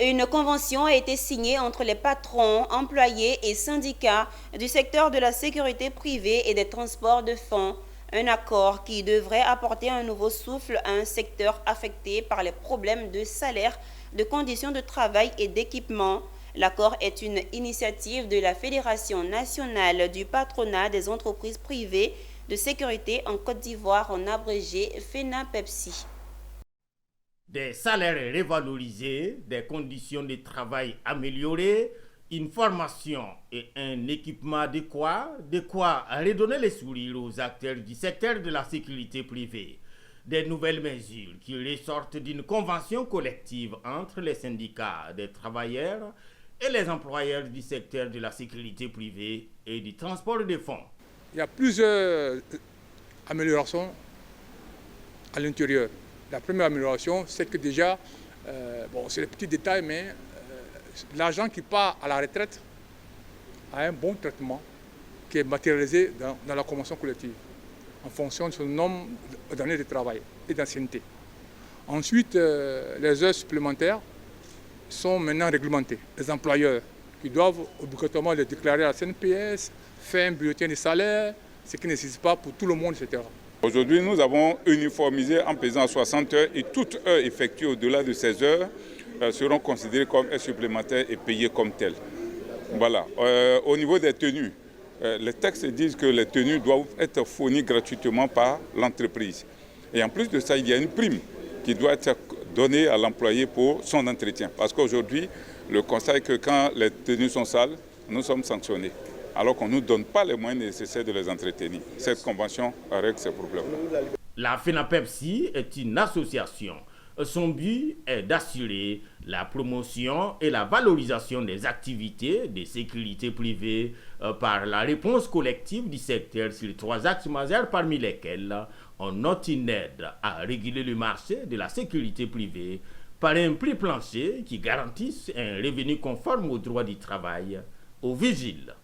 Une convention a été signée entre les patrons, employés et syndicats du secteur de la sécurité privée et des transports de fonds. Un accord qui devrait apporter un nouveau souffle à un secteur affecté par les problèmes de salaire, de conditions de travail et d'équipement. L'accord est une initiative de la Fédération nationale du patronat des entreprises privées de sécurité en Côte d'Ivoire, en abrégé FENAPEPSI. Des salaires revalorisés, des conditions de travail améliorées, une formation et un équipement adéquat, de quoi redonner les sourires aux acteurs du secteur de la sécurité privée. Des nouvelles mesures qui ressortent d'une convention collective entre les syndicats des travailleurs et les employeurs du secteur de la sécurité privée et du transport de fonds. Il y a plusieurs améliorations à l'intérieur. La première amélioration, c'est que déjà, c'est les petits détails, mais l'agent qui part à la retraite a un bon traitement qui est matérialisé dans la convention collective en fonction de son nombre d'années de travail et d'ancienneté. Ensuite, les heures supplémentaires sont maintenant réglementées. Les employeurs qui doivent obligatoirement les déclarer à la CNPS, faire un bulletin de salaire, ce qui ne nécessite pas pour tout le monde, etc. Aujourd'hui, nous avons uniformisé en pesant 60 heures et toutes heures effectuées au-delà de 16 heures seront considérées comme heures supplémentaires et payées comme telles. Voilà. Au niveau des tenues, les textes disent que les tenues doivent être fournies gratuitement par l'entreprise. Et en plus de ça, il y a une prime qui doit être donnée à l'employé pour son entretien. Parce qu'aujourd'hui, le constat est que quand les tenues sont sales, nous sommes sanctionnés, alors qu'on ne nous donne pas les moyens nécessaires de les entretenir. Cette convention règle ces problèmes-là. La FENAPEPSI est une association. Son but est d'assurer la promotion et la valorisation des activités de sécurité privée par la réponse collective du secteur sur 3 axes majeurs, parmi lesquels on note une aide à réguler le marché de la sécurité privée par un prix plancher qui garantisse un revenu conforme aux droits du travail, aux vigiles.